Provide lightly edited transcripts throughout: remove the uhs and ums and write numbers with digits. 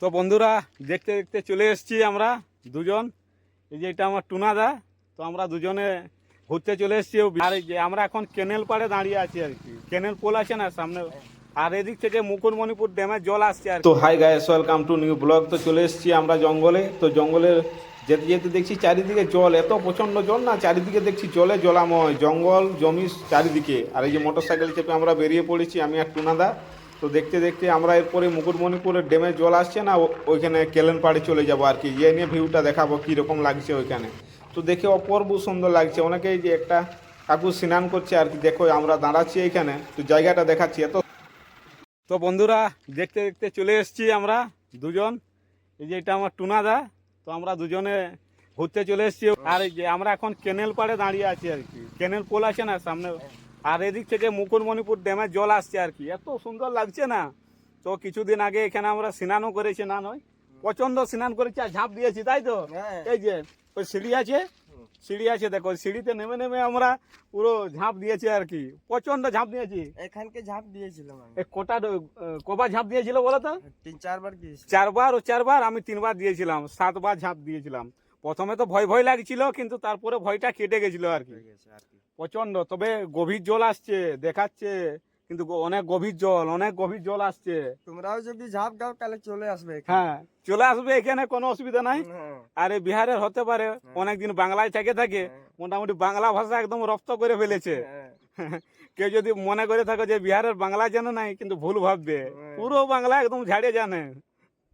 তো বন্ধুরা দেখতে দেখতে চলে এসেছি আমরা দুজন। এই যে এটা আমার টুনাদা। তো আমরা দুজনে ঘুরতে চলে এসেছি। আর এই যে আমরা এখন কেনেল পাড়ে দাঁড়িয়ে আছি আর কি। কেনেল পোল আছে না সামনে, আর এদিক থেকে মুকুটমণিপুর ড্যামের জল আসছে আর। তো hi guys, welcome to new blog. তো চলে এসেছি আমরা জঙ্গলে। তো জঙ্গলের যেতে যেতে দেখছি চারিদিকে জল, এত প্রচণ্ড জল না, চারিদিকে দেখছি জলে জলাময়, জঙ্গল জমি চারিদিকে। আর এই যে মোটরসাইকেল চেপে আমরা বেরিয়ে পড়েছি আমি আর টুনাদা। তো দেখতে দেখতে আমরা এরপরে মুকুটমণিপুরের ড্যামে জল আসছে না, ওইখানে কেলেন পাড়ে চলে যাবো আর কি। গিয়ে নিয়ে ভিউটা দেখাবো কীরকম লাগছে ওইখানে। তো দেখে অপূর্ব সুন্দর লাগছে। অনেকেই যে একটা কাকু স্নান করছে আর কি। দেখো আমরা দাঁড়াচ্ছি এইখানে, তো জায়গাটা দেখাচ্ছি এত। তো বন্ধুরা দেখতে দেখতে চলে এসেছি আমরা দুজন। এই যে এটা আমার টুনাদা। তো আমরা দুজনে ঘুরতে চলে এসেছি। আর এই যে আমরা এখন কেনেল পাড়ে দাঁড়িয়ে আছি আর কি। কেনেল পোল আছে না সামনে, আর এদিক থেকে মুকুটমণিপুর ড্যামের জল আসছে আর কি। এত সুন্দর লাগছে না। তো কিছুদিন আগে এখানে আমরা স্নানও করেছি, না নয় প্রচন্ড স্নান করেছি আর ঝাঁপ দিয়েছি, তাই তো। এই যে ওই সিঁড়ি আছে, সিঁড়ি আছে দেখো, সিঁড়িতে নেমে নেমে আমরা পুরো ঝাঁপ দিয়েছি আর কি। প্রচন্ড ঝাঁপ দিয়েছি। এখানকে ঝাঁপ দিয়েছিলাম আমি। কবার ঝাঁপ দিয়েছিল বলো তো? 3-4 বার দিয়েছি। 4 বার ও 4 বার, আমি 3 বার দিয়েছিলাম, 7 বার ঝাঁপ দিয়েছিলাম। প্রথমে তো ভয় ভয় লাগছিল, কিন্তু তারপরে ভয়টা কেটে গেছিল আর কি। প্রচন্ড, তবে গভীর জল আসছে দেখাচ্ছে, কিন্তু অনেক গভীর জল, অনেক গভীর জল আসছে। তোমরাও যদি ঝাঁপ দাও তাহলে চলে আসবে এখানে। হ্যাঁ চলে আসবে এখানে, কোনো অসুবিধা নাই। আরে বিহারের হতে পারে, অনেকদিন বাংলায় থাকে মোটামুটি বাংলা ভাষা একদম রপ্ত করে ফেলেছে। কেউ যদি মনে করে থাকো যে বিহারের বাংলা জানে নাই, কিন্তু ভুল ভাববে, পুরো বাংলা একদম ঝাড়িয়ে জানে।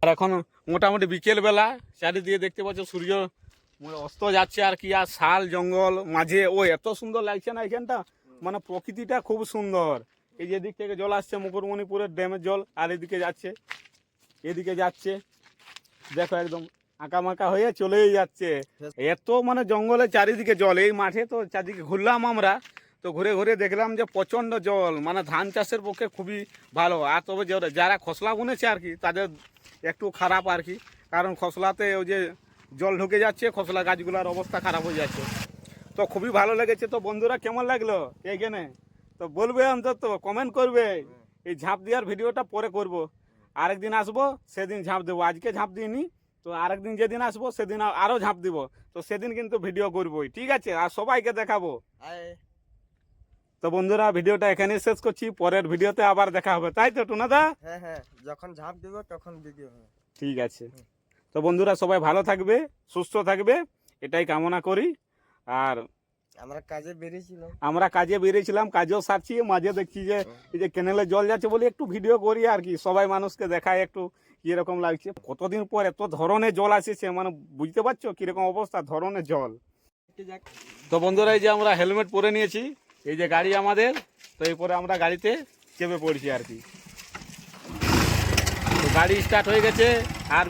আর এখন মোটামুটি বিকেল বেলা, চারিদিকে দেখতে পাচ্ছ সূর্য অস্ত যাচ্ছে আর কি। আর শাল জঙ্গল মাঝে, ও এত সুন্দর লাগছে না এখানটা, মানে প্রকৃতিটা খুব সুন্দর। এই যে দিক থেকে জল আসছে মুকুটমণিপুরের ড্যামের জল, আর এদিকে যাচ্ছে, এদিকে যাচ্ছে দেখো, একদম আঁকামাকা হয়ে চলেই যাচ্ছে। এত মানে জঙ্গলে চারিদিকে জল। এই মাঠে তো চারিদিকে ঘুরলাম আমরা, তো ঘুরে ঘুরে দেখলাম যে প্রচণ্ড জল, মানে ধান চাষের পক্ষে খুবই ভালো। আর তবে যারা খসলা বুনেছে আর কি, তাদের একটু খারাপ আর কি, কারণ খসলাতে ওই যে জল ঢুকে যাচ্ছে, খসলা গাছগুলোর অবস্থা খারাপ হয়ে যাচ্ছে। তো খুবই ভালো লেগেছে। তো বন্ধুরা কেমন লাগলো এইখানে তো বলবে, অন্তত কমেন্ট করবে। এই ঝাঁপ দেওয়ার ভিডিওটা পরে করব, আরেকদিন আসবো সেদিন ঝাঁপ দেবো। আজকে ঝাঁপ দিইনি, তো আরেকদিন যেদিন আসবো সেদিন আরও ঝাঁপ দিব। তো সেদিন কিন্তু ভিডিও করবোই, ঠিক আছে, আর সবাইকে দেখাবো। তো বন্ধুরা ভিডিওটা এখানেই শেষ করছি, পরের ভিডিওতে আবার দেখা হবে, তাই তো টুনাদা? হ্যাঁ হ্যাঁ, যখন ঝাঁপ দিব তখন ভিডিও হবে। ঠিক আছে। তো বন্ধুরা সবাই ভালো থাকবে, সুস্থ থাকবে, এটাই কামনা করি। আর আমরা কাজে বেরিয়েছিলাম, কাজেও সারছি, মাঝে দেখছি যে এই যে কেনেলে জল যাচ্ছে বলে একটু ভিডিও করি আর কি, সবাই মানুষকে দেখায় একটু কিরকম লাগছে। কতদিন পর এত ধরনের জল আসছে, মানে বুঝতে পারছো কিরকম অবস্থা, ধরনের জল। তো বন্ধুরা এই যে আমরা হেলমেট পরে নিয়েছি, এই যে গাড়ি আমাদের, তো এরপরে আমরা গাড়িতে চেপে পড়ছি আর কি। তো গাড়ি স্টার্ট হয়ে গেছে। আর